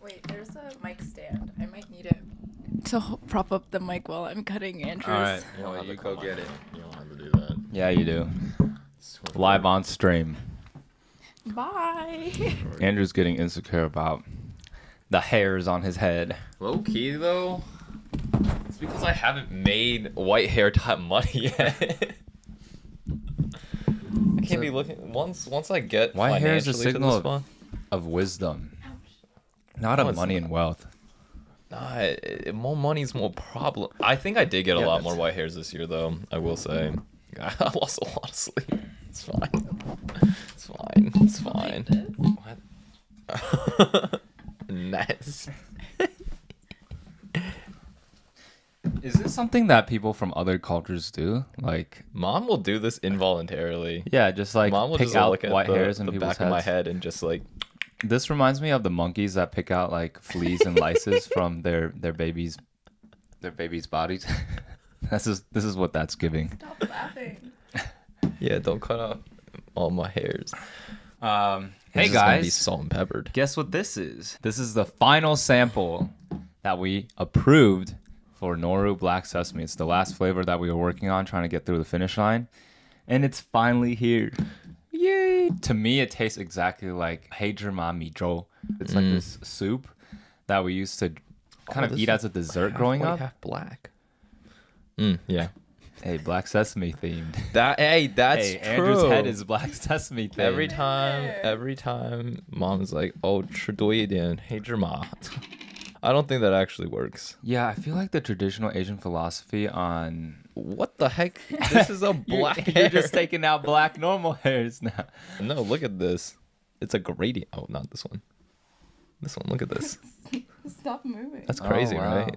Wait, there's a mic stand. I might need it to prop up the mic while I'm cutting Andrews. All right, Well, you go get it. You don't have to do that. Yeah, you do. Live on stream. Bye. Andrew's getting insecure about the hairs on his head. Low key though, it's because I haven't made white hair type money yet. I can't be looking once I get White hair is a financially to signal this spot. of wisdom, not No, of it's money not. and wealth. Nah, more money's more problem. I think I did get a Yeah, lot that's- more white hairs this year though. I will say, I lost a lot of sleep. It's fine. It's fine. It's fine. What? Nice. Is this something that people from other cultures do? Like, Mom will do this involuntarily. yeah, just like Mom will pick just out look at white hairs in the people's back of my heads. head and just like, This reminds me of the monkeys that pick out like fleas and lices from their babies' bodies. This is what that's giving. Stop laughing. yeah, don't cut off all my hairs. Hey It's just gonna be guys, salt and peppered. guess what this is? This is the final sample that we approved for Nouru Black Sesame. It's the last flavor that we were working on, trying to get through the finish line, and it's finally here. Yay! To me, it tastes exactly like Heijima Mijo. It's like this soup that we used to kind of this eat is as a dessert half growing white, up. half black. Yeah. Hey, Black Sesame themed. That's Hey, true. Andrew's head is Black Sesame themed. Every time mom's like, "Oh, 吃多一点黑芝麻." I don't think that actually works. Yeah, I feel like the traditional Asian philosophy on What the heck? This is a black hair. you're just taking out black normal hairs now. No, look at this. It's a gradient. Oh, not this one. This one. Look at this. Stop moving. That's crazy, Oh, wow. right?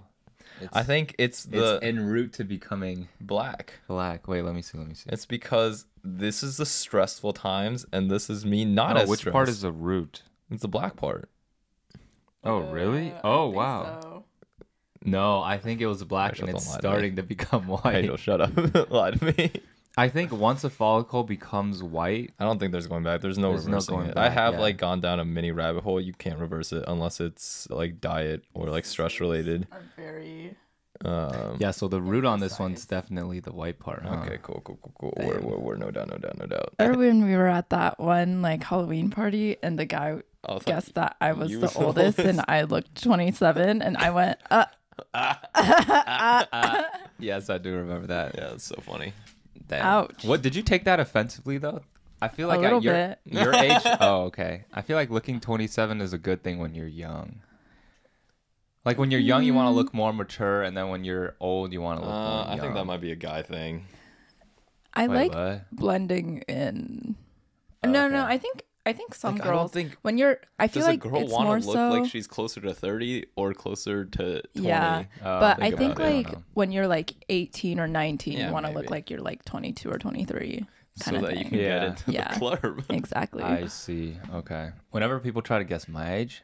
I think it's It's en route to becoming black. black. Wait, let me see. It's because this is the stressful times, and this is me not as which stressed. part is the root? It's the black part. Oh, really? I Oh, think wow. so. No, I think it was black Rachel, and it's don't lie to me. starting to become Hey, white. don't shut up. Lie to me. I think once a follicle becomes white, I don't think there's going back. There's no There's no reversing going it. I back, have yeah. like gone down a mini rabbit hole. You can't reverse it unless it's like diet or like stress related. Are very. yeah, so the root on this one's definitely the white part. Huh? Okay, cool. We're no doubt. Or when we were at that one like Halloween party and the guy Oh, I thought guessed that I was you the was the oldest and oldest. I looked 27 and I went, Yes, I do remember that. Yeah, it's so funny. Damn. Ouch. What did you take that offensively though? I feel like little at your, bit. your age. Oh, okay. I feel like looking 27 is a good thing when you're young. Like when you're young, you want to look more mature, and then when you're old, you want to look more young. I think that might be a guy thing. I Wait, like what? blending in. Oh, No, okay. no, I think some Like, I don't girls think- when you're I feel Does like a girl it's want more to look so like she's closer to 30 or closer to 20? yeah. But I think think about it, I like don't know. when you're like 18 or 19, Yeah, you want to maybe. look like you're like 22 or 23 kind So of that thing. you can Yeah. get into Yeah. the club. Exactly. I see. Okay. Whenever people try to guess my age,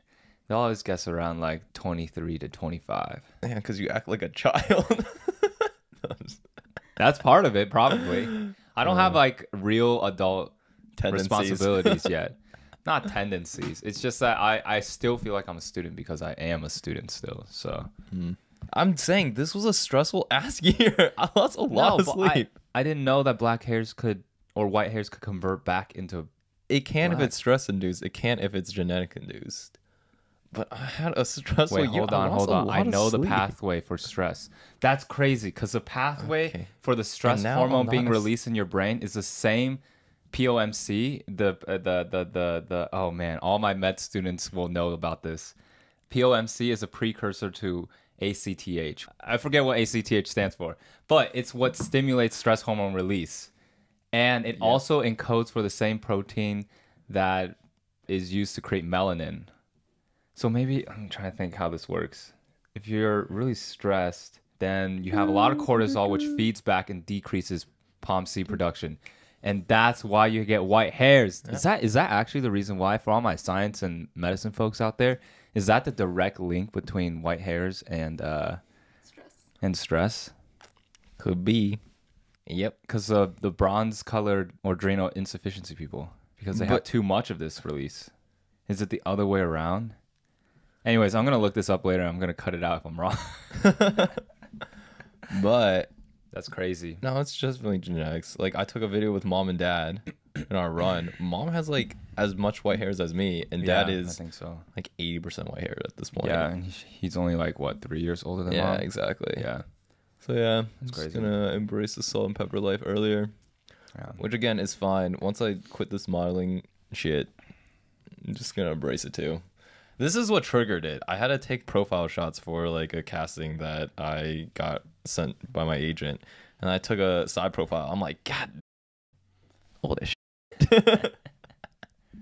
they'll always guess around like 23 to 25. Yeah, because you act like a child. That's part of it, probably. I don't have like real adult Tendencies. responsibilities yet. Not tendencies. It's just that I still feel like I'm a student because I am a student still. So I'm saying this was a stressful ass year. I lost a lot of but sleep. I didn't know that black hairs could or white hairs could convert back into. It can if Black. it's stress induced. It can't if it's genetic induced. But I had a stressful Wait, year. hold on. I lot of know the sleep. pathway for stress. That's crazy because the pathway Okay. for the stress now hormone I'm being not as- released in your brain is the same. POMC, the oh man, all my med students will know about this. POMC is a precursor to ACTH. I forget what ACTH stands for, but it's what stimulates stress hormone release. And it also encodes for the same protein that is used to create melanin. So maybe I'm trying to think how this works. If you're really stressed, then you have a lot of cortisol, which feeds back and decreases POMC production. And that's why you get white hairs. Yeah. Is that actually the reason why, for all my science and medicine folks out there? Is that the direct link between white hairs and stress? Could be. Yep. Because of the bronze-colored or adrenal insufficiency people, because they have But- too much of this release. Is it the other way around? Anyways, I'm gonna look this up later. I'm gonna cut it out if I'm wrong. But That's crazy. no, it's just really genetics. Like I took a video with mom and dad in our run. Mom has like as much white hairs as me, and dad I is think so. like 80% white hair at this point. Yeah, and he's only like what 3 years older than Yeah, mom. exactly. Yeah, So yeah, I'm just crazy. gonna embrace the salt and pepper life earlier, yeah. which again is fine. Once I quit this modeling shit, I'm just gonna embrace it too. This is what triggered it. I had to take profile shots for like a casting that I got sent by my agent, and I took a side profile. I'm like, God, all this shit.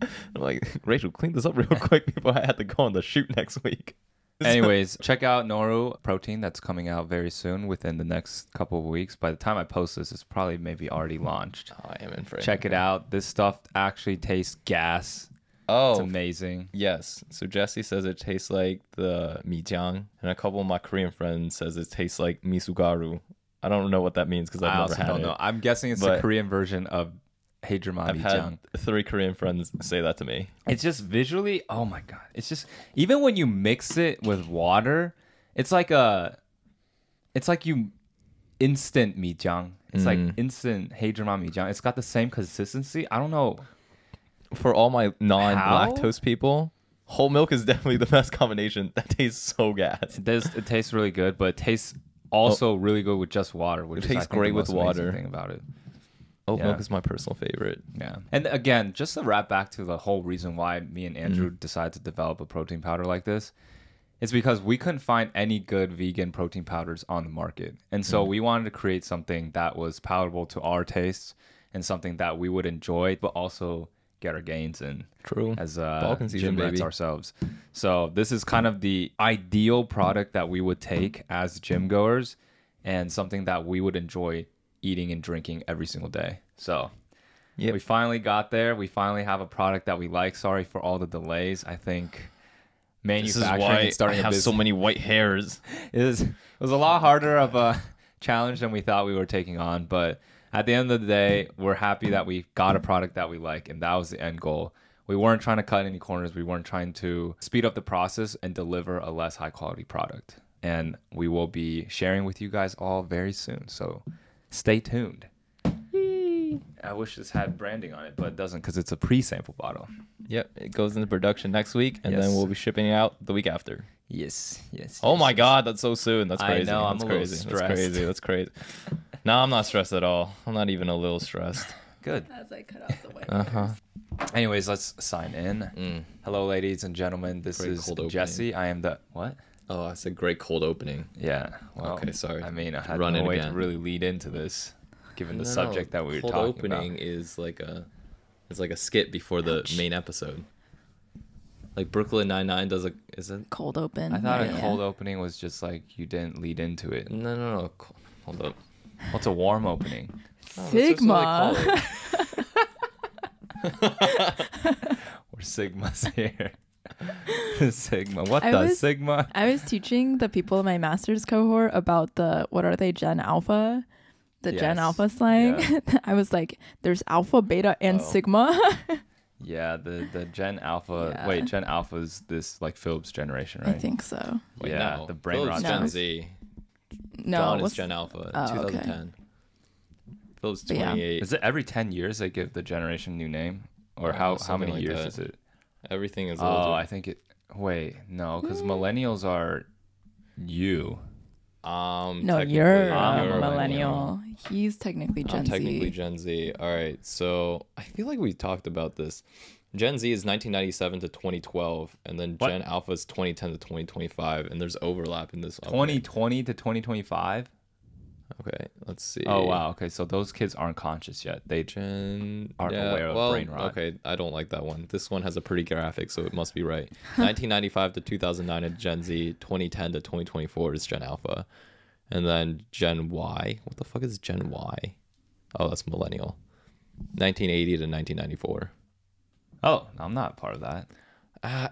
I'm like, Rachel, clean this up real quick before I had to go on the shoot next week. Anyways, check out Nouru protein that's coming out very soon within the next couple of weeks. By the time I post this, it's probably maybe already launched. Oh, I am in for it. Check it out. This stuff actually tastes gas. Oh, It's amazing. yes. So Jesse says it tastes like the mijiang, and a couple of my Korean friends says it tastes like misugaru. I don't know what that means because I I've never also had don't it. know. I'm guessing it's the But Korean version of Heijumami I've had Jang. 3 Korean friends say that to me. It's just visually, oh my god! It's just even when you mix it with water, it's like you instant mijiang. It's like instant Heijumami Jang. It's got the same consistency. I don't know. For all my non-lactose people, whole milk is definitely the best combination. That tastes so gas. It tastes really good, but it tastes also really good with just water. Which It is, I tastes think, great the with most amazing water. thing about it. Oat Yeah. milk is my personal favorite. Yeah. And again, just to wrap back to the whole reason why me and Andrew decided to develop a protein powder like this, it's because we couldn't find any good vegan protein powders on the market. And so we wanted to create something that was palatable to our tastes and something that we would enjoy, but also get our gains in. True. As Balkan season, gym rats baby. ourselves. So this is kind of the ideal product that we would take as gym goers and something that we would enjoy eating and drinking every single day. So Yep. we finally got there. We finally have a product that we like. Sorry for all the delays. I think This is manufacturing why and starting I a have business so many white hairs. it was a lot harder of a challenge than we thought we were taking on. But at the end of the day, we're happy that we got a product that we like, and that was the end goal. We weren't trying to cut any corners. We weren't trying to speed up the process and deliver a less high quality product. And we will be sharing with you guys all very soon. So stay tuned. I wish this had branding on it, but it doesn't because it's a pre-sample bottle. Yep, it goes into production next week, and Yes. then we'll be shipping it out the week after. Yes. Oh my God, that's so soon. That's I crazy. know, I'm That's a little crazy. stressed. That's crazy. That's crazy. No, I'm not stressed at all. I'm not even a little stressed. Good. As I cut out the white Uh-huh. Anyways, let's sign in. Hello, ladies and gentlemen. This Great is cold opening. Jesse. I am the what? Oh, I said great cold opening. Yeah. Well, Okay, sorry. I mean, I had Run no it way again. to really lead into this, given the No, subject that we were cold talking opening about. is like a skit before the main episode. Like Brooklyn Nine-Nine does is it? Cold open. I thought yeah, a cold opening was just like you didn't lead into it. No. Hold up. What's a warm opening? Oh, that's just what they Sigma. call it. Or Sigma's here. Sigma. What I the was- Sigma? I was teaching the people in my master's cohort about what are they, Gen Alpha? The Gen Yes. Alpha slang. Yeah. I was like, there's Alpha, Beta, and Oh. Sigma. Yeah, the Gen Alpha. Yeah. Wait, Gen Alpha is this like Phillips generation, I right? think so. Wait, Yeah, no. the brain Phillips rot Gen No. Z. No, Dawn is what's- Gen Alpha. Oh, okay. 2010. Phillips But yeah. 28. Is it every 10 years they give the generation a new name? Or Oh, how something many like years that. is it? Everything is Oh, older. I think it. Wait, no, because millennials are you. No, technically, you're I'm a a millennial. He's technically Gen I'm Z. technically Gen Z. All right, so I feel like we talked about this. Gen Z is 1997 to 2012, and then What? Gen Alpha is 2010 to 2025, and there's overlap in this. Okay. 2020 to 2025? Okay, let's see. Oh, wow. Okay, so those kids aren't conscious yet. They Gen aren't yeah, aware of well, brain rot. Okay, I don't like that one. This one has a pretty graphic, so it must be right. 1995 to 2009 is Gen Z. 2010 to 2024 is Gen Alpha, and then Gen Y. What the fuck is Gen Y? Oh, that's millennial. 1980 to 1994. Oh, I'm not part of that.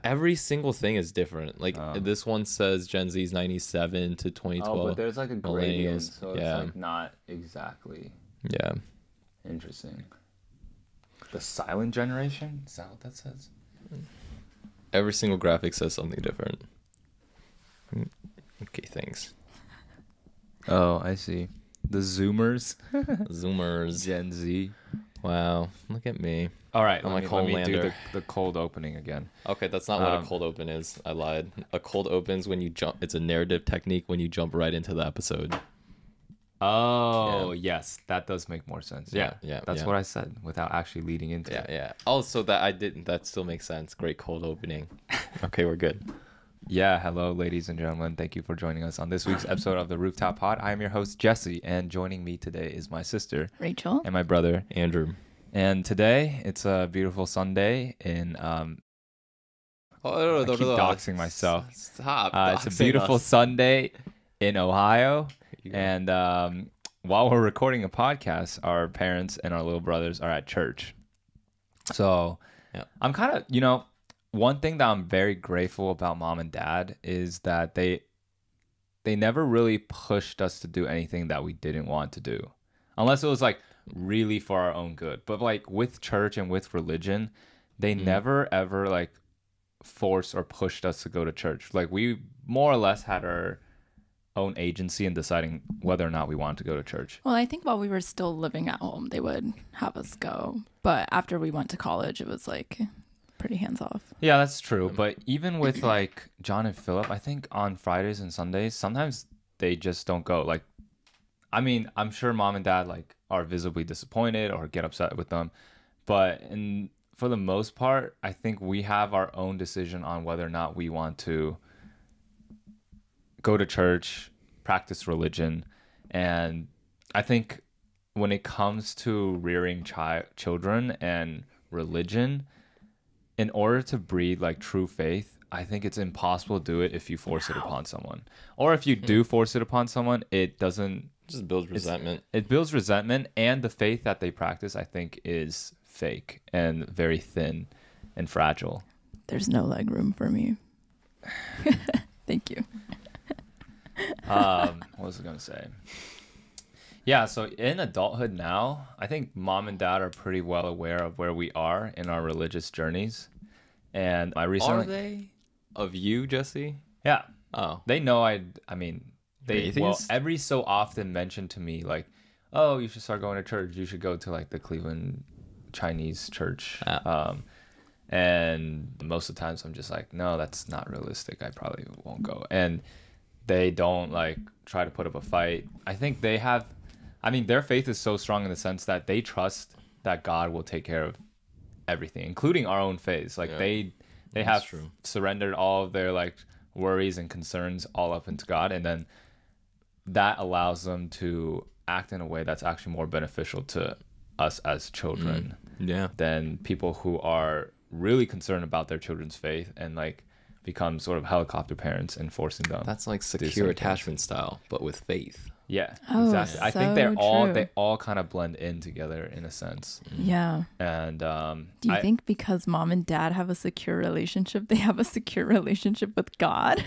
Every single thing is different. Like this one says Gen Z is 97 to 2012. Oh, but there's like a gradient, Millennials, so yeah. it's like not exactly Yeah. interesting. The silent generation? Is that what that says? Every single graphic says something different. Oh, I see. The Zoomers. Zoomers. Gen Z. Wow, look at me. All right, I'm let like me do Homelander. the cold opening again. Okay, that's not what a cold open is. I lied. A cold open's when you jump. It's a narrative technique when you jump right into the episode. Oh, yes. That does make more sense. Yeah. Yeah, That's yeah. what I said without actually leading into Yeah, it. yeah. Oh, so that I didn't. That still makes sense. Great cold opening. Okay, we're good. Yeah, hello, ladies and gentlemen. Thank you for joining us on this week's episode of the Rooftop Pod. I am your host, Jesse, and joining me today is my sister Rachel. and my brother, Andrew. And today, it's a beautiful Sunday in... I keep doxing myself. Stop. It's a beautiful Sunday in Ohio. And while we're recording a podcast, our parents and our little brothers are at church. So I'm kind of, one thing that I'm very grateful about mom and dad is that they never really pushed us to do anything that we didn't want to do. Unless it was like really for our own good. But like with church and with religion, they never ever like forced or pushed us to go to church. Like we more or less had our own agency in deciding whether or not we wanted to go to church. Well, I think while we were still living at home, they would have us go. But after we went to college, it was like pretty hands off. Yeah, that's true. But even with like John and Philip, I think on Fridays and Sundays, sometimes they just don't go. Like, I mean, I'm sure mom and dad like are visibly disappointed or get upset with them. But for the most part, I think we have our own decision on whether or not we want to go to church, practice religion. And I think when it comes to rearing children and religion, in order to breed like true faith, I think it's impossible to do it if you force it upon someone. Or if you do force it upon someone, it doesn't... just builds resentment. It builds resentment, and the faith that they practice, I think, is fake and very thin and fragile. There's no leg room for me. Thank you. What was I going to say? Yeah, so in adulthood now, I think mom and dad are pretty well aware of where we are in our religious journeys. And I recently... Are they? Of you, Jesse? Yeah. Oh. They know I mean, they atheist? every so often mention to me like, oh, you should start going to church. You should go to like the Cleveland Chinese church. And most of the times I'm just like, no, that's not realistic. I probably won't go. And they don't like try to put up a fight. I think they have, I mean, their faith is so strong in the sense that they trust that God will take care of everything, including our own faiths. Like they have surrendered all of their like worries and concerns all up into God, and then that allows them to act in a way that's actually more beneficial to us as children than people who are really concerned about their children's faith and like become sort of helicopter parents and forcing them. That's like secure attachment style, but with faith. Yeah, Oh, exactly. I think so they all kind of blend in together in a sense. Yeah. And do you think because mom and dad have a secure relationship, they have a secure relationship with God?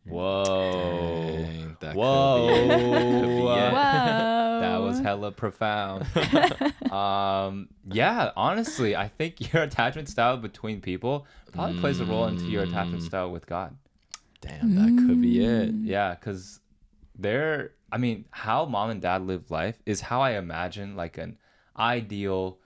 Whoa. Dang, that Whoa. could be it. Whoa. That was hella profound. Yeah, honestly, I think your attachment style between people probably plays a role into your attachment style with God. Damn, that could be it. Yeah, because how mom and dad live life is how I imagine like an ideal,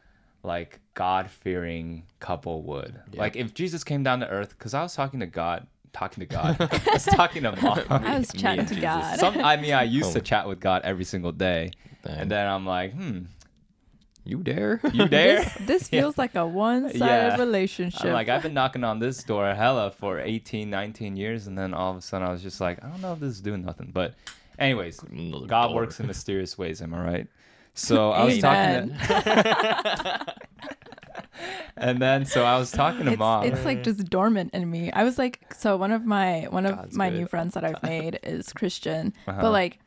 like God-fearing couple would. Yeah. Like if Jesus came down to earth, because I was talking to God. I was talking to mom. I was chatting to God. I used to chat with God every single day. Damn. And then I'm like, You dare? you dare? This feels like a one-sided relationship. I'm like, I've been knocking on this door hella for 18, 19 years. And then all of a sudden I was just like, I don't know if this is doing nothing. But anyways, Another God door. works in mysterious ways. Am I right? So I was talking to... And then so I was talking to mom. It's like just dormant in me. I was like, so one of my God's new good. friends that I've made is Christian, but like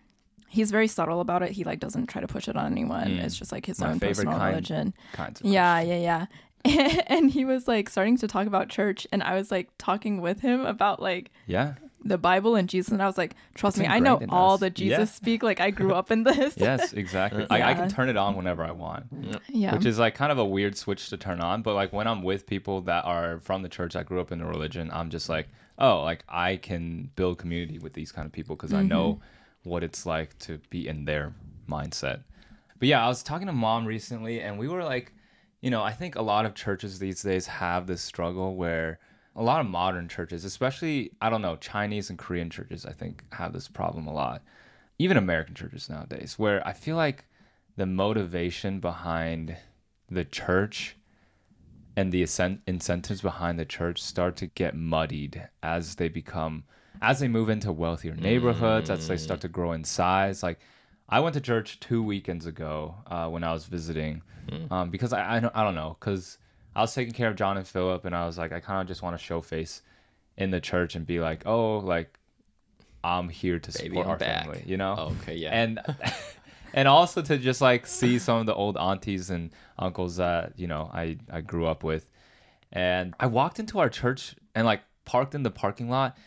he's very subtle about it. He like doesn't try to push it on anyone. It's just like his My own favorite personal religion. kinds of Yeah. And he was like starting to talk about church, and I was like talking with him about like the Bible and Jesus, and I was like, trust me, I know ingrained in all us. the Jesus speak. Like I grew up in this. Yes, exactly. I can turn it on whenever I want. Yeah. Which is like kind of a weird switch to turn on. But like when I'm with people that are from the church, I grew up in a religion, I'm just like, oh, like I can build community with these kind of people because I know what it's like to be in their mindset. But yeah, I was talking to mom recently, and we were like, I think a lot of churches these days have this struggle where a lot of modern churches, especially, I don't know, Chinese and Korean churches, I think have this problem a lot. Even American churches nowadays, where I feel like the motivation behind the church and the incentives behind the church start to get muddied as they move into wealthier neighborhoods, as they start to grow in size. Like, I went to church 2 weekends ago when I was visiting because I don't know, because I was taking care of John and Philip, and I was like, I kind of just want to show face in the church and be like, oh, like, I'm here to support our family, Oh, okay, yeah. And also to just like see some of the old aunties and uncles that, I grew up with. And I walked into our church and like parked in the parking lot,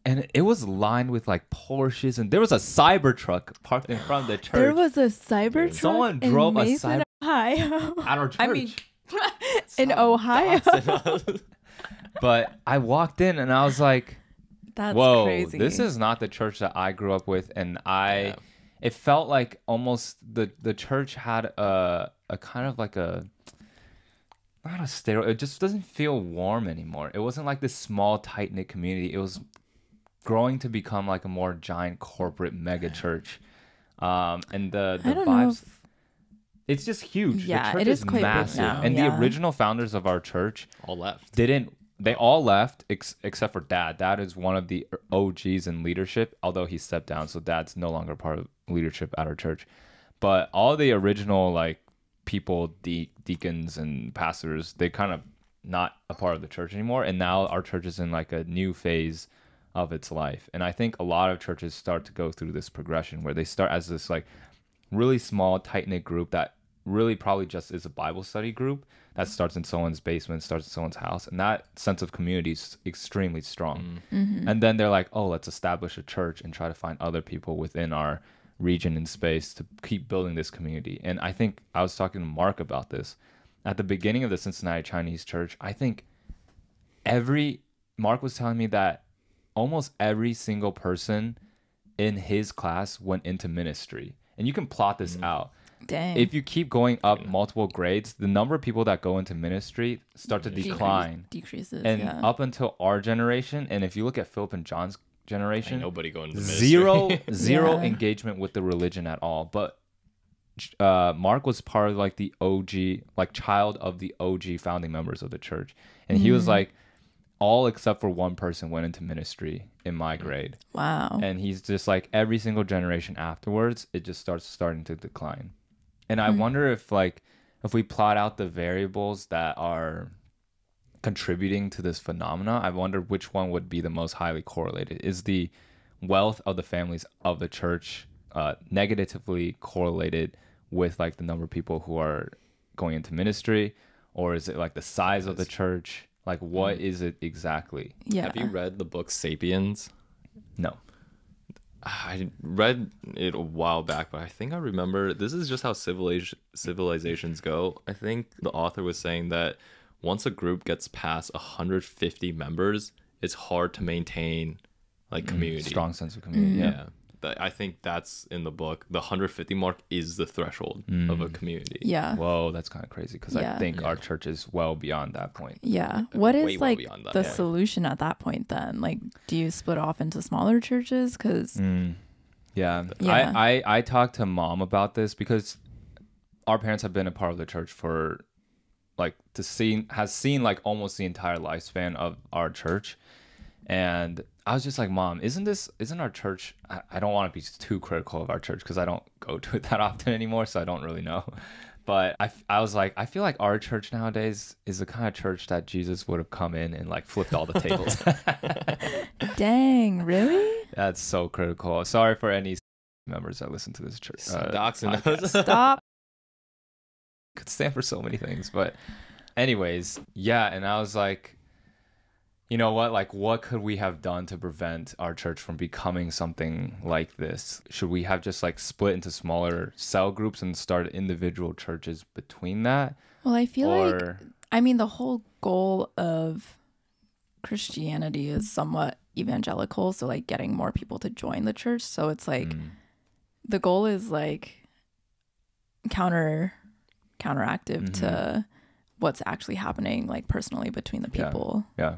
and it was lined with like Porsches, and there was a Cybertruck parked in front of the church. There was a Cybertruck. Someone drove a Cybertruck Ohio. at our church. I mean, in Ohio. But I walked in and I was like, that's whoa, crazy. This is not the church that I grew up with. And it felt like almost the church had a kind of like not a stereo. It just doesn't feel warm anymore. It wasn't like this small, tight-knit community. It was growing to become like a more giant corporate mega church. And the vibes, it's just huge. Yeah, the church it is quite massive. big now. And the original founders of our church all left. They all left except for Dad. Dad is one of the OGs in leadership, although he stepped down, so Dad's no longer part of leadership at our church. But all the original like people, deacons and pastors, they kind of not a part of the church anymore. And now our church is in like a new phase of its life. And I think a lot of churches start to go through this progression where they start as this like really small, tight-knit group that really probably just is a Bible study group that starts in someone's basement, starts in someone's house. And that sense of community is extremely strong. Mm-hmm. And then they're like, oh, let's establish a church and try to find other people within our region and space to keep building this community. And I think I was talking to Mark about this. At the beginning of the Cincinnati Chinese Church, I think Mark was telling me that almost every single person in his class went into ministry. And you can plot this out. Dang. If you keep going up multiple grades, the number of people that go into ministry start to decline. Decreases. And up until our generation, and if you look at Philip and John's generation, ain't nobody going to ministry. zero engagement with the religion at all. But Mark was part of like the OG, like child of the OG founding members of the church. And he was like, all except for one person went into ministry in my grade. Wow. And he's just like every single generation afterwards, it just starting to decline. And I wonder if we plot out the variables that are contributing to this phenomena, I wonder which one would be the most highly correlated. Is the wealth of the families of the church negatively correlated with like the number of people who are going into ministry? Or is it like the size of the church? Like, what is it exactly? Yeah. Have you read the book Sapiens? No. I read it a while back, but I think I remember this is just how civilizations go. I think the author was saying that once a group gets past 150 members, it's hard to maintain like community. Strong sense of community. Yeah. I think that's in the book. The 150 mark is the threshold of a community. Yeah. Whoa, that's kind of crazy because I think our church is well beyond that point. Yeah. What Way is well like beyond that, the solution at that point then? Like, do you split off into smaller churches? Because I talked to Mom about this because our parents have been a part of the church for has seen like almost the entire lifespan of our church. And I was just like, Mom, isn't our church, I don't want to be too critical of our church because I don't go to it that often anymore, so I don't really know. But I was like, I feel like our church nowadays is the kind of church that Jesus would have come in and like flipped all the tables. Dang, really? That's so critical. Sorry for any members that listen to this church. Stop. Could stand for so many things. But anyways, yeah. And I was like, you know what? Like, what could we have done to prevent our church from becoming something like this? Should we have just like split into smaller cell groups and start individual churches between that? Well, I feel like, the whole goal of Christianity is somewhat evangelical. So like getting more people to join the church. So it's like, the goal is like counteractive to what's actually happening like personally between the people. Yeah.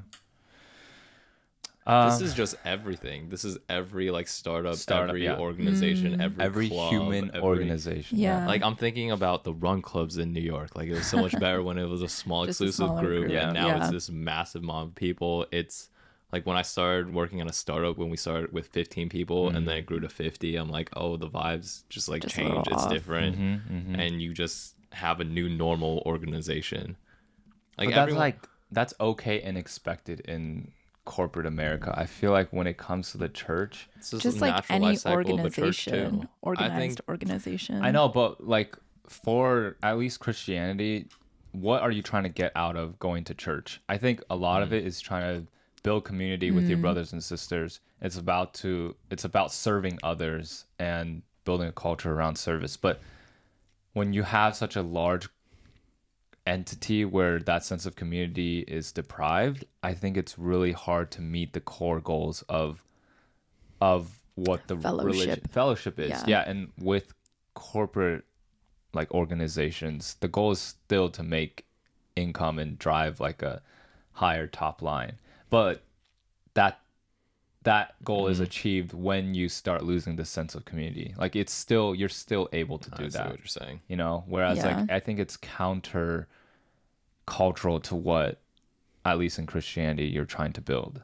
This is just everything. This is every like startup every organization, every club, human organization. Yeah. Like I'm thinking about the run clubs in New York. Like it was so much better when it was a small exclusive group. And now it's this massive mob of people. It's like when I started working on a startup, when we started with 15 people and then it grew to 50, I'm like, oh, the vibes just like change. It's different. And you just have a new normal organization. Like that's okay and expected in corporate America. I feel like when it comes to the church, it's just like any organization, organization. I know, but like for at least Christianity, what are you trying to get out of going to church? I think a lot of it is trying to build community with your brothers and sisters. It's about serving others and building a culture around service. But when you have such a large entity where that sense of community is deprived, I think it's really hard to meet the core goals of what the fellowship is. Yeah, and with corporate like organizations, the goal is still to make income and drive like a higher top line. But that goal is achieved when you start losing the sense of community. Like you're still able to do that. I see what you're saying. You know, whereas like I think it's counter cultural to what, at least in Christianity, you're trying to build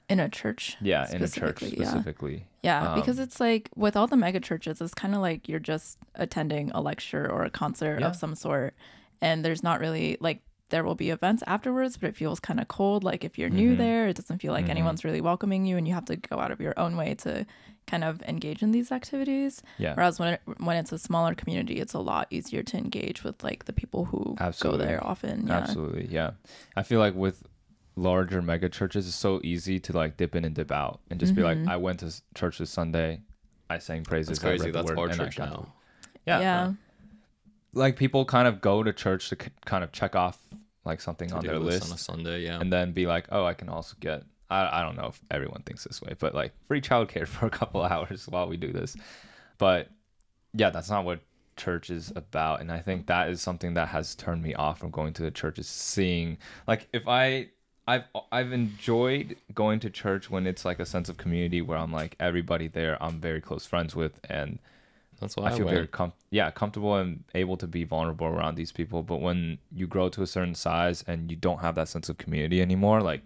in a church. Yeah, in a church specifically. Yeah, because it's like with all the mega churches, it's kind of like you're just attending a lecture or a concert of some sort, and there's not really like, there will be events afterwards, but it feels kind of cold. Like if you're new there, it doesn't feel like anyone's really welcoming you, and you have to go out of your own way to kind of engage in these activities. Yeah. Whereas when it's a smaller community, it's a lot easier to engage with like the people who go there often. Yeah. Absolutely. Yeah. I feel like with larger mega churches, it's so easy to like dip in and dip out and just be like, I went to church this Sunday, I sang praises. That's crazy. That's our church now. Yeah. Like people kind of go to church to kind of check off like something on their list on a Sunday, and then be like, oh, I can also get, I don't know if everyone thinks this way, but like free childcare for a couple of hours while we do this. But yeah, that's not what church is about. And I think that is something that has turned me off from going to the church, is seeing like, if I've enjoyed going to church when it's like a sense of community where I'm like, everybody there I'm very close friends with, and that's why I feel very comfortable and able to be vulnerable around these people. But when you grow to a certain size and you don't have that sense of community anymore, like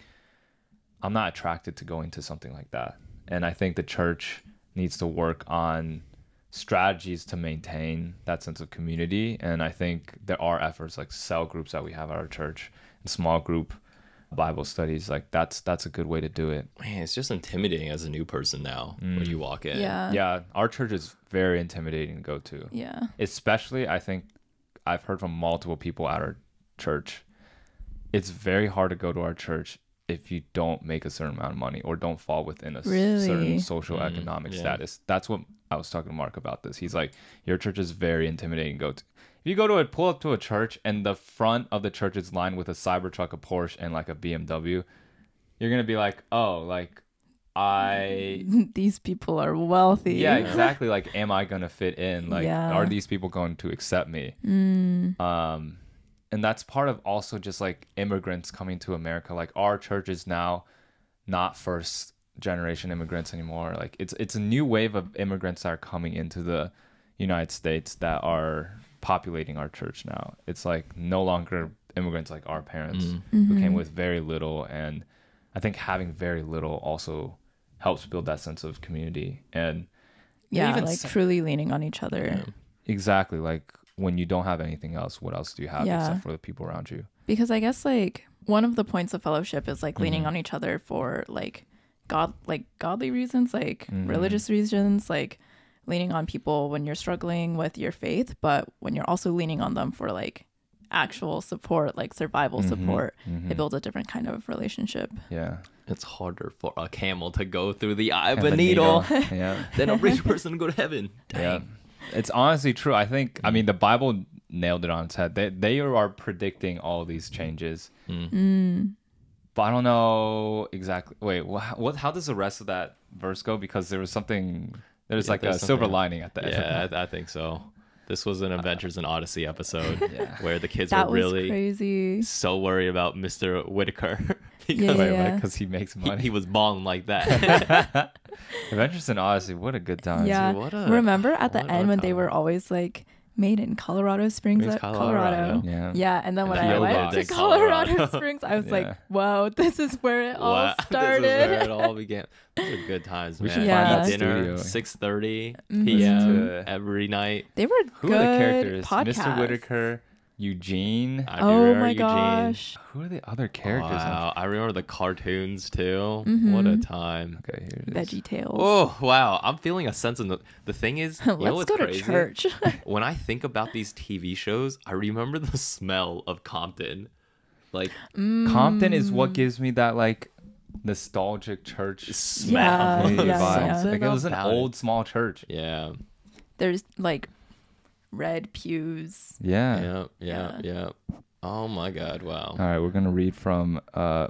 I'm not attracted to going to something like that. And I think the church needs to work on strategies to maintain that sense of community. And I think there are efforts like cell groups that we have at our church and small group Bible studies. Like that's a good way to do it. Man, it's just intimidating as a new person now when you walk in. Yeah, our church is very intimidating to go to. Yeah, especially I think I've heard from multiple people at our church, it's very hard to go to our church if you don't make a certain amount of money or don't fall within a certain social economic status. That's what I was talking to Mark about this. He's like, your church is very intimidating to go to. If you pull up to a church and the front of the church is lined with a Cybertruck, a Porsche, and like a BMW, you're going to be like, oh, like these people are wealthy. Yeah, exactly. Like, am I going to fit in? Like, are these people going to accept me? And that's part of also just like immigrants coming to America. Like our church is now not first generation immigrants anymore. Like it's a new wave of immigrants that are coming into the United States that are populating our church now. It's like no longer immigrants like our parents who came with very little, and I think having very little also helps build that sense of community and even like truly leaning on each other. Exactly. Like when you don't have anything else, what else do you have except for the people around you? Because I guess like one of the points of fellowship is like leaning on each other for like godly reasons, like religious reasons, like leaning on people when you're struggling with your faith, but when you're also leaning on them for like actual support, like survival support, it builds a different kind of relationship. Yeah. It's harder for a camel to go through the eye of a needle than a rich person to go to heaven. Dang. Yeah. It's honestly true. I think, I mean, the Bible nailed it on its head. They are predicting all these changes. But I don't know exactly. Wait, how does the rest of that verse go? Because there was something There's Yeah, like there's a silver something. lining at the end. Yeah, I think so. This was an Adventures in Odyssey episode Yeah. where the kids That were was really crazy. so worried about Mr. Whitaker because Yeah, Wait, yeah. because he makes money. he was balling like that. Adventures in Odyssey, what a good time. Yeah. what a- Remember at the what a end when they time. were always like made in Colorado Springs, Springs, Colorado. Colorado. Yeah. And then when And I P.O. went box. to in Colorado Colorado. Springs, I was Yeah. like, "Wow, this is where it all Wow, started." This is where it all began. Those are good times, We man. should Yeah. find that Dinner, studio. 6:30 Mhm. p.m. To- every night. They were Who good are the characters? podcasts. Mr. Whitaker, Eugene. I do Oh remember my Eugene. gosh. Who are the other characters? Wow, I remember the cartoons too. Mhm. What a time. Okay, here it is. Veggie Tales. Oh wow, I'm feeling a sense of the thing is, you know Let's what's go to crazy? church. When I think about these TV shows, I remember the smell of Compton. Like Compton is what gives me that like nostalgic church smell. Yeah, vibes. yeah. Like it was an About it. old small church. Yeah. There's like red pews. Yeah. Yeah. Oh my God! Wow. All right, we're gonna read from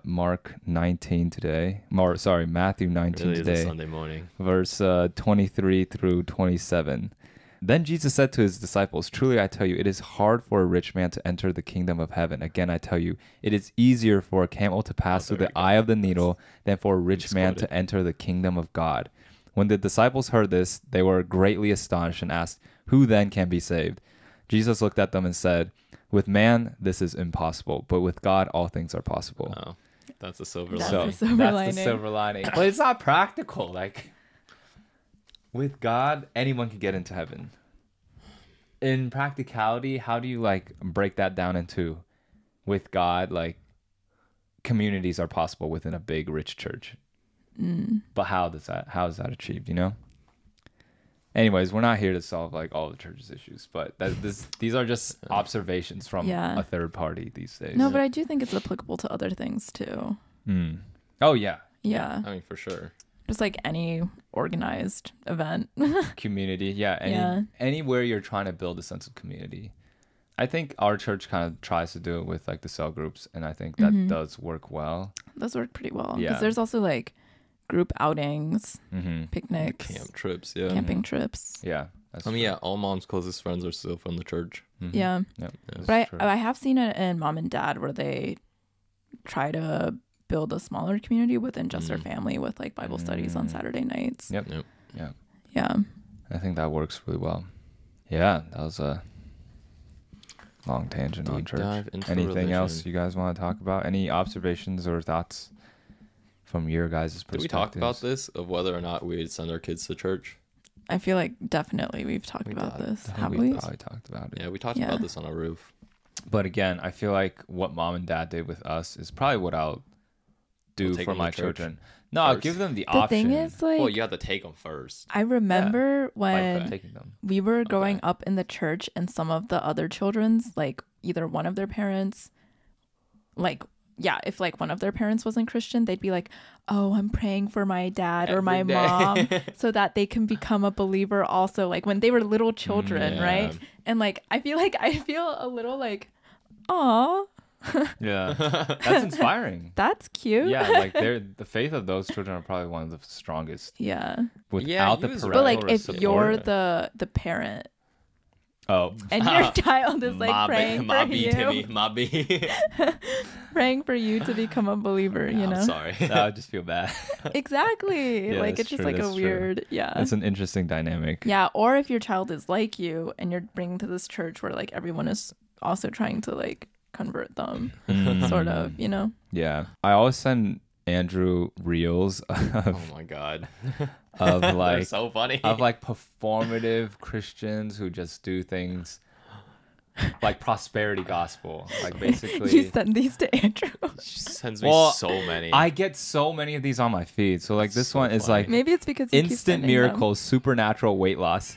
Mark 19 today. Matthew 19 Really is a today, Sunday morning. verse 23 through 27. Then Jesus said to his disciples, "Truly I tell you, it is hard for a rich man to enter the kingdom of heaven. Again, I tell you, it is easier for a camel to pass through there the we go. eye of the needle than for a rich Just man quoted. to enter the kingdom of God." When the disciples heard this, they were greatly astonished and asked, "Who then can be saved?" Jesus looked at them and said, "With man, this is impossible, but with God, all things are possible." Oh, that's a silver That's lining. the silver that's lining. the silver lining. But it's not practical. Like, with God, anyone can get into heaven. In practicality, how do you like break that down into, with God, like, communities are possible within a big rich church? But how is that achieved, you know? Anyways, we're not here to solve like all the church's issues, but these are just observations from Yeah. a third party these days. No, but I do think it's applicable to other things too. Oh yeah, Yeah. I mean, for sure. Just like any organized event. community. Yeah, Yeah. anywhere you're trying to build a sense of community. I think our church kind of tries to do it with like the cell groups, and I think that does work well. Those work pretty well. Yeah. Because there's also like group outings, Mm-hmm. picnics, Camp trips, yeah. camping trips. Yeah, that's I mean, true. yeah, all mom's closest friends are still from the church. Mhm. Yeah. Yep, that's But true. I have seen it in mom and dad where they try to build a smaller community within just their family with like Bible studies on Saturday nights. Yep. Yep. Yeah, Yeah. I think that works really well. Yeah, that was a long tangent on Deep church. dive into Anything else religion. you guys want to talk about? Any observations or thoughts from your guys' perspectives? Did we talk about this of whether or not we'd send our kids to church? I feel like definitely we've talked We about did. this. I think Have we we? probably talked about it. Yeah, we talked Yeah. about this on our roof. But again, I feel like what mom and dad did with us is probably what I'll do We'll take for them to my church children. No, I'll first. give them the The option. thing is like Well, you have to take them first. I remember like when taking them. we were growing up in the church and some of the other children's like either one of their parents like if like one of their parents wasn't Christian, they'd be like, "Oh, I'm praying for my dad or my Every day. mom so that they can become a believer also." Like when they were little children, yeah. right? And like I feel a little like, "Aw, Yeah, that's inspiring. that's cute." Yeah, like the faith of those children are probably one of the strongest. Yeah. Without the use parental But like if support. you're the parent oh, and your child is like my praying my for B, you, Timmy, my B. praying for you to become a believer, you know? I'm sorry. I would just feel bad. Exactly. Yeah, like that's it's just true, like a that's true. weird, yeah. It's an interesting dynamic. Yeah, or if your child is like you and you're bringing to this church where like everyone is also trying to like convert them, sort of, you know? Yeah, I always send Andrew reels Oh of, my God. of They're like so funny. of like performative Christians who just do things like prosperity gospel, like You basically. send these to Andrew. She sends me Well, so many. I get so many of these on my feed. So like That's this so one is funny. like Maybe it's because you keep instant sending them. miracles, supernatural weight loss.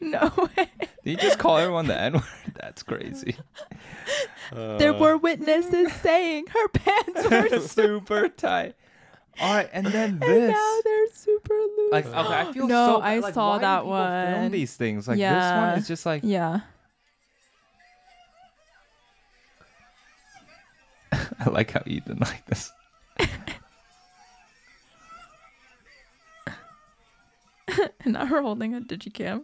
No way. Did you just call everyone the N-word? That's crazy. There were witnesses saying her pants were Super tight. All right, and then this. and now they're super loose. Like, okay, I feel No, so. I like, saw why do that people one. Film these things. Like this Yeah. one is just like. Yeah. I like how Ethan like this. And now we're holding a digicam.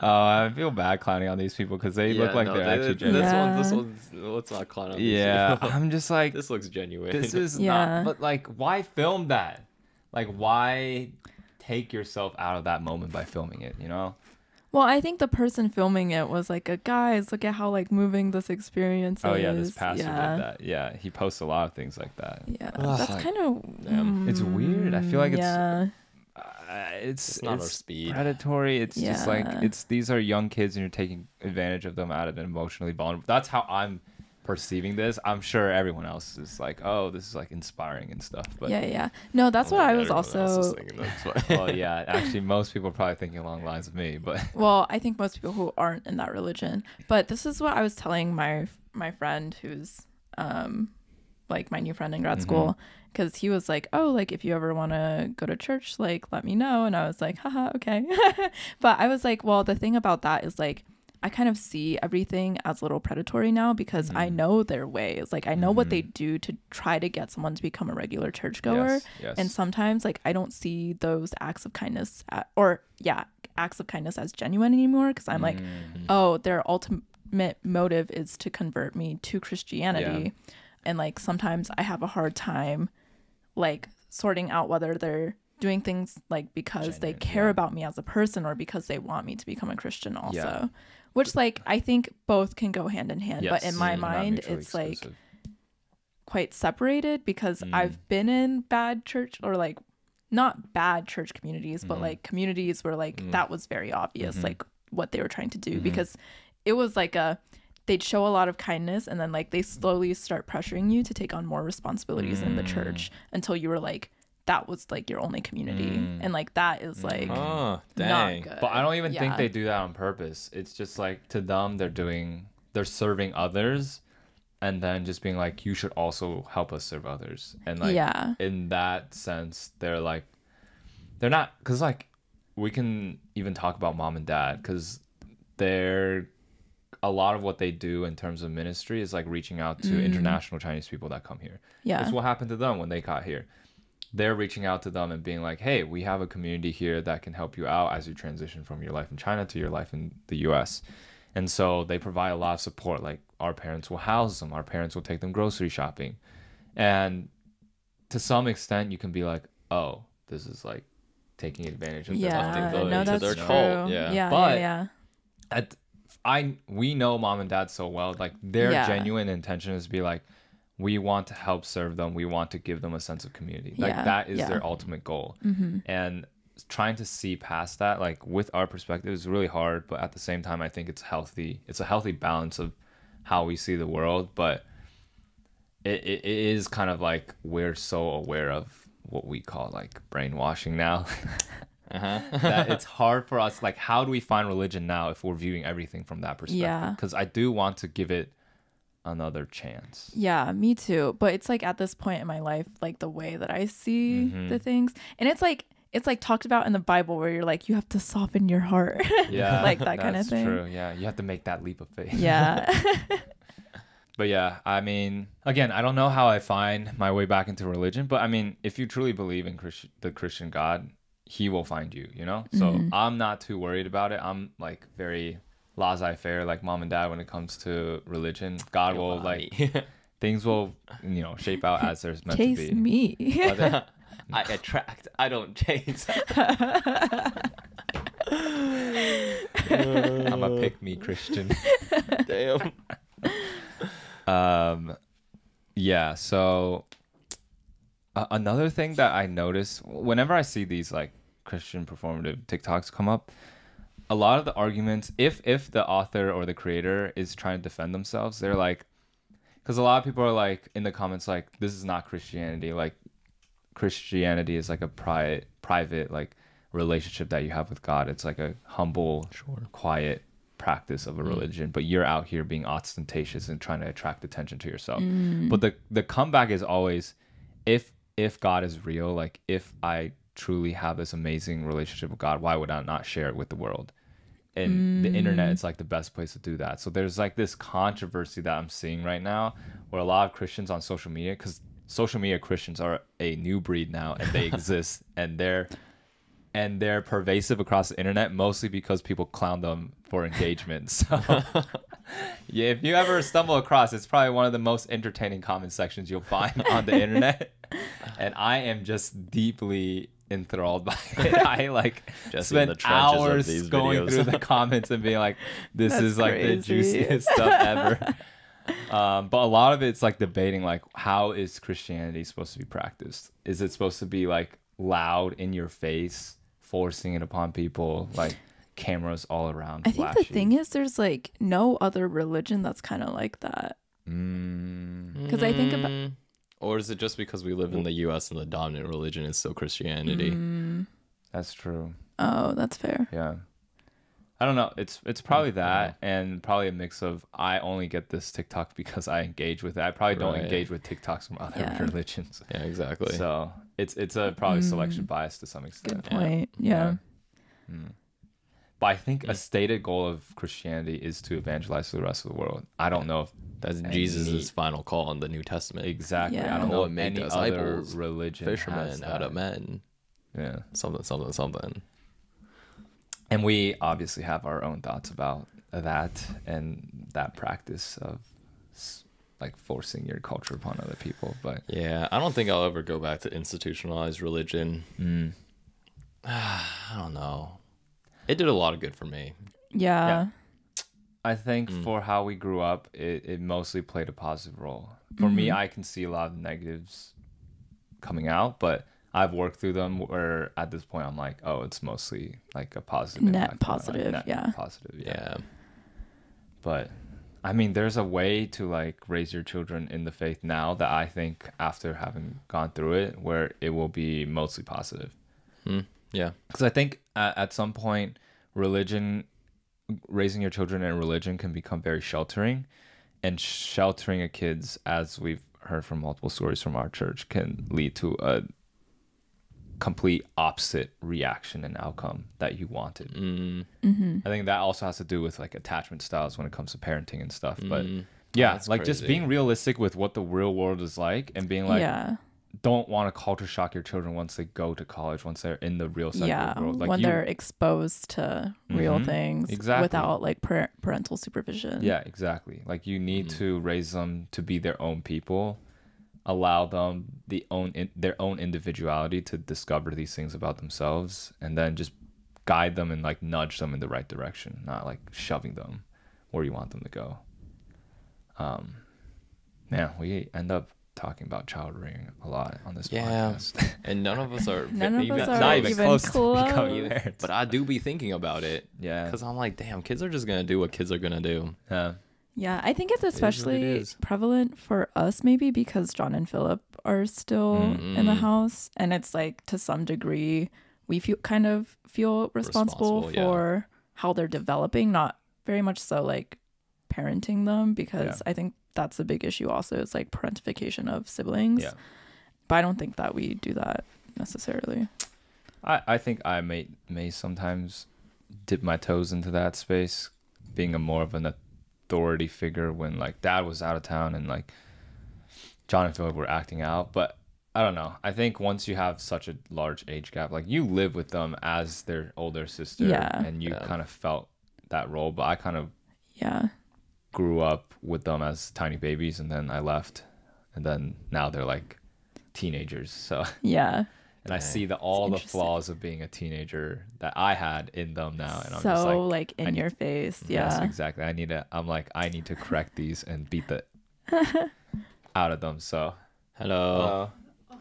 I feel bad clowning on these people because they look like they're actually genuine. This one's let's not clown on these Yeah, people. I'm just like, This looks genuine. this is Yeah. not. But like, why film that? Like, why take yourself out of that moment by filming it? You know? Well, I think the person filming it was like, guys, look at how like moving this experience Oh is. yeah, this pastor yeah. did that. Yeah, he posts a lot of things like that. Yeah, Ugh. that's kind of. It's weird. I feel like yeah. it's not our speed. predatory. It's just like Yeah. these are young kids and you're taking advantage of them out of an emotionally vulnerable. That's how I'm perceiving this. I'm sure everyone else is like, oh, this is like inspiring and stuff. But Yeah. No, that's what I was also. well, yeah, actually, most people are probably thinking along the lines of me. But Well, I think most people who aren't in that religion. But this is what I was telling my friend who's like my new friend in grad school, because he was like, oh, like if you ever want to go to church, like let me know. And I was like, haha, okay. But I was like, well, the thing about that is like I kind of see everything as a little predatory now because I know their ways. Like I know what they do to try to get someone to become a regular churchgoer. yes. And sometimes like I don't see those acts of kindness acts of kindness as genuine anymore because I'm like, oh, their ultimate motive is to convert me to Christianity. Yeah. And like sometimes I have a hard time like sorting out whether they're doing things like because they care about me as a person or because they want me to become a Christian also. Yeah. Which like I think both can go hand in hand, but in my not mind mutually it's like exclusive. quite separated because I've been in bad church or like not bad church communities, but like communities where like that was very obvious, like what they were trying to do because it was like they'd show a lot of kindness and then like they slowly start pressuring you to take on more responsibilities in the church until you were like, that was like your only community. And like that is like Oh, dang. not good. But I don't even think Yeah. they do that on purpose. It's just like to them, they're serving others and then just being like, you should also help us serve others. And like, Yeah. in that sense, they're not, because like we can even talk about mom and dad because a lot of what they do in terms of ministry is like reaching out to international Chinese people that come here. Yeah. That's what happened to them when they got here. They're reaching out to them and being like, hey, we have a community here that can help you out as you transition from your life in China to your life in the US. And so they provide a lot of support. Like our parents will house them. Our parents will take them grocery shopping. And to some extent, you can be like, oh, this is like taking advantage of their Yeah, vulnerability no, to that's their true. cult. Yeah, But- yeah. We know mom and dad so well. Like their Yeah. genuine intention is to be like, we want to help serve them. We want to give them a sense of community. Like Yeah, that is yeah. their ultimate goal. And trying to see past that, like with our perspective, is really hard. But at the same time, I think it's healthy. It's a healthy balance of how we see the world. But it is kind of like we're so aware of what we call like brainwashing now. That it's hard for us. Like, how do we find religion now if we're viewing everything from that perspective? Yeah. Because I do want to give it another chance. Yeah, me too. But it's like at this point in my life, like the way that I see the things, and it's like talked about in the Bible where you're like, you have to soften your heart. Yeah, like that kind of that's thing. True. Yeah, you have to make that leap of faith. Yeah. But yeah, I mean, again, I don't know how I find my way back into religion, but I mean, if you truly believe in the Christian God, he will find you, you know? So I'm not too worried about it. I'm like very laissez-faire, like mom and dad when it comes to religion. God will like, things will, shape out as they're meant Chase to be. me. I attract. I don't chase. I'm a pick-me Christian. Damn. Yeah, so another thing that I notice whenever I see these like Christian performative TikToks come up, a lot of the arguments, if the author or the creator is trying to defend themselves, they're like, because a lot of people are like in the comments like, this is not Christianity, like Christianity is like a private like relationship that you have with God. It's like a humble, quiet practice of a religion, but you're out here being ostentatious and trying to attract attention to yourself. But the comeback is always, if God is real, like if I truly have this amazing relationship with God, why would I not share it with the world? And the internet is like the best place to do that. So there's like this controversy that I'm seeing right now where a lot of Christians on social media, because social media Christians are a new breed now, and they exist, and they're pervasive across the internet, mostly because people clown them for engagement. So yeah, if you ever stumble across, it's probably one of the most entertaining comment sections you'll find on the internet. And I am just deeply enthralled by it. I like just spend hours going through the comments and being like, this is like the juiciest stuff ever. But a lot of it's like debating, like, how is Christianity supposed to be practiced? Is it supposed to be like loud in your face, forcing it upon people, like cameras all around? I think the thing is, there's like no other religion that's kind of like that. Because I think about. Or is it just because we live in the U.S. and the dominant religion is still Christianity? That's true. Oh, that's fair. Yeah. I don't know. It's probably that, and probably a mix of, I only get this TikTok because I engage with it. I probably don't engage with TikToks from other religions. Yeah, exactly. So it's a probably selection bias to some extent. Good point. Yeah. But I think a stated goal of Christianity is to evangelize to the rest of the world. I don't know if that's Jesus' final call in the New Testament. Exactly. Yeah. I don't know if Make any other religion fishermen has out of that. men. Yeah. Something. And we obviously have our own thoughts about that and that practice of like forcing your culture upon other people. But yeah, I don't think I'll ever go back to institutionalized religion. I don't know. It did a lot of good for me. Yeah. I think for how we grew up, it mostly played a positive role. For me, I can see a lot of negatives coming out, but I've worked through them where at this point I'm like, oh, it's mostly like a positive Net positive, net positive, yeah. But I mean, there's a way to like raise your children in the faith now that I think after having gone through it, where it will be mostly positive. Yeah. Because I think at some point, raising your children in religion can become very sheltering, and sheltering a kids, as we've heard from multiple stories from our church, can lead to a complete opposite reaction and outcome that you wanted. I think that also has to do with like attachment styles when it comes to parenting and stuff. But yeah, that's like crazy. just being realistic with what the real world is like, and being like, don't want to culture shock your children once they go to college, once they're in the real secular world. Like when they're exposed to real things without like parental supervision. Yeah, exactly. Like you need to raise them to be their own people, allow them their own individuality to discover these things about themselves, and then just guide them and like nudge them in the right direction, not like shoving them where you want them to go. Man, we end up talking about child rearing a lot on this podcast. And none of us are None of us are not even close to close. becoming there. But I do be thinking about it. Yeah. Because I'm like, damn, kids are just going to do what kids are going to do. Yeah, I think it's especially is. prevalent for us maybe because John and Philip are still in the house, and it's like to some degree we feel responsible for how they're developing, not very much so like parenting them, because I think that's a big issue also. It's like parentification of siblings. Yeah. But I don't think that we do that necessarily. I think I may sometimes dip my toes into that space, being a more of an authority figure when like dad was out of town and like John and Philip were acting out. But I don't know. I think once you have such a large age gap, like you live with them as their older sister, and you kind of felt that role. But I kind of grew up with them as tiny babies, and then I left, and then now they're like teenagers. So and I see all the flaws of being a teenager that I had in them now, and I'm just like in your face. Yes, exactly. I need to correct these and beat the out of them. So Hello.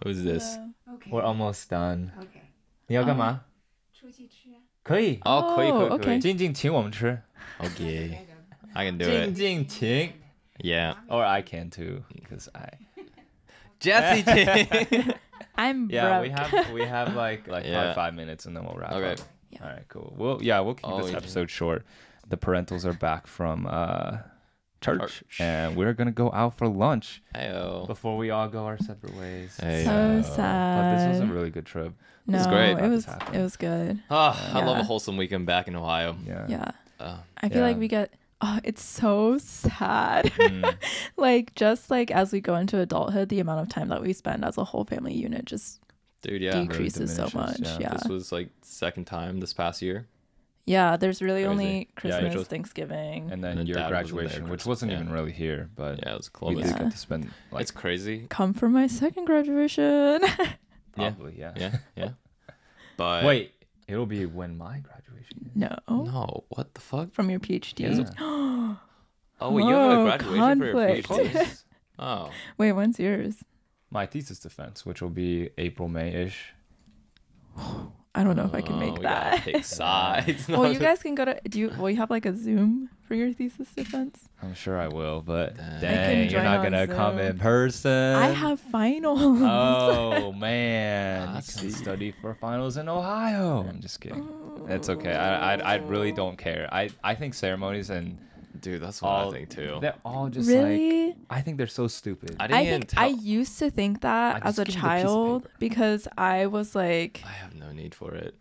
Who's this? Okay. we're almost done. Okay. 你要干嘛？出去吃。可以。哦，可以。Okay. 静静请我们吃。 Okay. I can do 静 it. 静请。 Yeah. Or I can too, because I. Jesse Ting. I'm Yeah, broke. we have like Yeah. probably 5 minutes and then we'll wrap Okay. up. Yeah. All right, cool. We'll keep Oh, this yeah. episode short. The parentals are back from church, Church. and we're gonna go out for lunch Heyo. before we all go our separate ways. Hey, So yo. sad. But this was a really good trip. No, was great. it was Glad this happened. it was good. I love Yeah. a wholesome weekend back in Ohio. Yeah. Yeah. Uh, I feel like Yeah. we get it's so sad. Mm. Like just like as we go into adulthood, the amount of time that we spend as a whole family unit just dude, yeah. decreases so diminishes, much. yeah. Yeah. This was like second time this past year. Yeah, there's really Crazy. only Yeah, Christmas, just- Thanksgiving. And then And your Dad wasn't there graduation, which Christmas, wasn't yeah. even really here, but Yeah, it was we Columbus. did Yeah. get to spend like It's crazy. Come for my second graduation. probably yeah. Yeah. But Wait, it'll be when my graduation is. No. no, what the fuck? From your PhD. Yeah. Oh, wait, you have a Oh, graduation for your conflict. PhD? Close. Oh, Wait, when's yours? My thesis defense, which will be April, May-ish. I don't know if I can Oh, make we gotta that. pick sides. Well, you guys can go to will you have like a Zoom for your thesis defense? I'm sure I will, but Dang. dang, you're join not on gonna come Zoom. in person. I have finals. Oh man, I you see. can study for finals in Ohio. I'm just kidding. It's okay. I really don't care. I think ceremonies and Dude, that's what all I think too. they're all just like Really? I think they're so stupid. I didn't I even think tell. I used to think that I as a just give me the piece of child paper. because I was like, I have no need for it.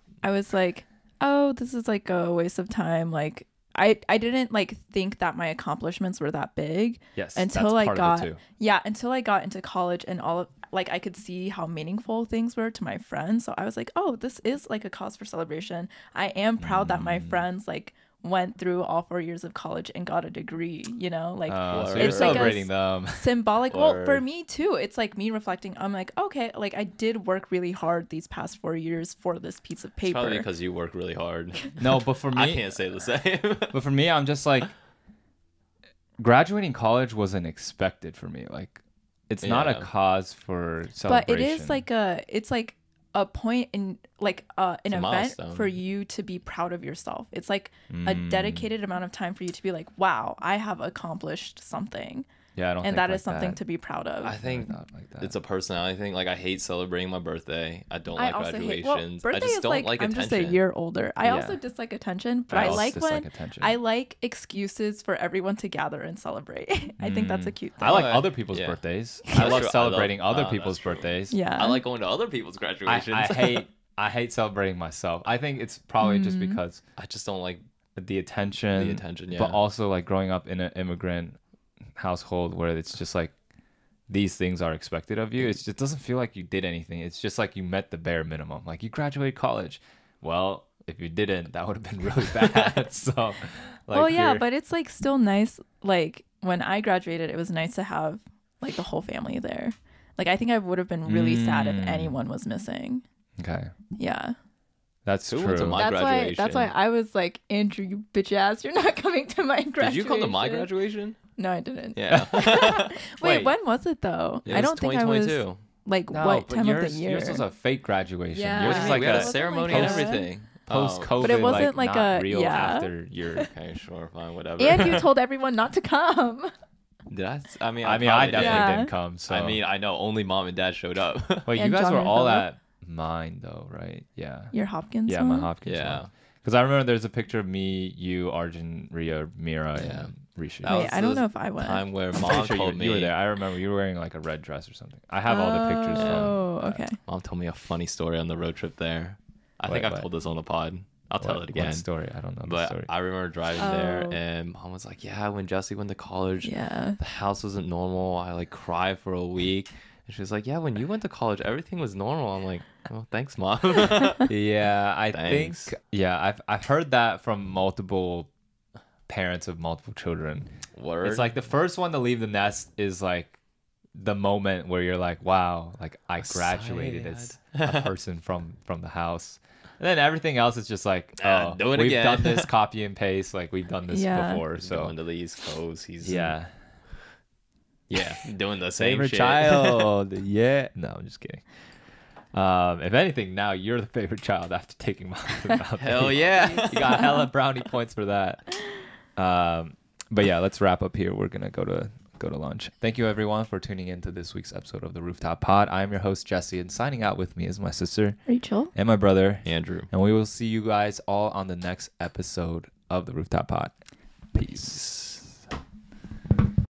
oh, this is like a waste of time. Like I didn't like think that my accomplishments were that big Yes, until that's I part got of it too. until I got into college and all of like I could see how meaningful things were to my friends. So I was like, oh, this is like a cause for celebration. I am proud that my friends like went through all 4 years of college and got a degree, you know, like So Word. you're It's like a celebrating them. symbolic. Well, for Word. me too, it's like me reflecting. I'm like, okay, like I did work really hard these past 4 years for this piece of It's paper. probably because you work really hard. No, but for me, I can't say the same. But for me, I'm just like graduating college wasn't expected for me. Like, it's not a Yeah. cause for But celebration. it is like it's like a point in like an It's a event milestone. for you to be proud of yourself. It's like a Mm. dedicated amount of time for you to be like, wow, I have accomplished something, Yeah, I don't. and think that like is something that. to be proud of. I think Not like that. it's a personality thing. Like I hate celebrating my birthday. I don't I like also graduations. hate. Well, birthday I just is don't like, like I'm attention. just a year older. I Yeah. also dislike attention, but I I also like dislike when attention. I like excuses for everyone to gather and celebrate. I think that's a cute thing. I like Oh, other people's yeah. birthdays. That's I love true. celebrating other that's people's true. birthdays. Yeah. I like going to other people's graduations. I hate celebrating myself. I think it's probably just because I just don't like. the attention. The attention, yeah. But also like growing up in an immigrant household where it's just like these things are expected of you. It just doesn't feel like you did anything. It's just like you met the bare minimum. Like you graduated college. Well, if you didn't, that would have been really bad. So, like, well, yeah, you're- but it's like still nice. Like when I graduated, it was nice to have like the whole family there. Like I think I would have been really sad if anyone was missing. okay, Yeah. that's Who true. went to my graduation? That's why I was like, Andrew, you bitch ass, you're not coming to my graduation. Did you come to my graduation? No, I didn't. Yeah. Wait, Wait. when was it though? It I was don't think I was 2022. like No, what but time of the yours, year. yours was a fake graduation. Yeah. Yours What was do you like mean? We had a a wasn't ceremony like and a- everything. post-COVID, But it wasn't like not a- real yeah. after your. Okay, sure, fine, whatever. And you told everyone not to come. Did I? I mean, I probably definitely did. Yeah. didn't come. So I mean, I know only mom and dad showed up. wait, you And guys John were and all Philip? at mine though, right? Yeah. Your Hopkins Yeah, my one? Hopkins. Yeah. Because I remember there's a picture of me, you, Arjun, Ria, Mira, Yeah. and Rishi. That Wait, was I don't the know if I went. Time where I'm mom pretty sure told me. you were there. I remember you were wearing like a red dress or something. I have all the pictures from. Oh, okay. Mom told me a funny story on the road trip there. I think Wait, I've what? told this on the pod. I'll tell it again. What story? I don't know the But story. I remember driving there, Oh. and mom was like, "Yeah, when Jesse went to college, Yeah. the house wasn't normal. I like cried for a week." And she was like, "Yeah, when you went to college, everything was normal." I'm like, "Oh, thanks, mom." Yeah, I Thanks. think. Yeah, I've heard that from multiple parents of multiple children. Word. It's like the first one to leave the nest is like the moment where you're like, wow, like I graduated as a person from the house. And then everything else is just like, oh, do it we've again. done this copy and paste, like we've done this Yeah. before. So going to the East Coast. He's yeah, doing the same favorite shit. child. Yeah, no, I'm just kidding. If anything, now you're the favorite child after taking mom to the mountain. Hell yeah. You got hella brownie points for that. But yeah, let's wrap up here. We're gonna go to go to lunch. Thank you everyone for tuning in to this week's episode of the Rooftop Pod. I am your host Jesse, and signing out with me is my sister Rachel and my brother Andrew. And we will see you guys all on the next episode of the Rooftop Pod. Peace.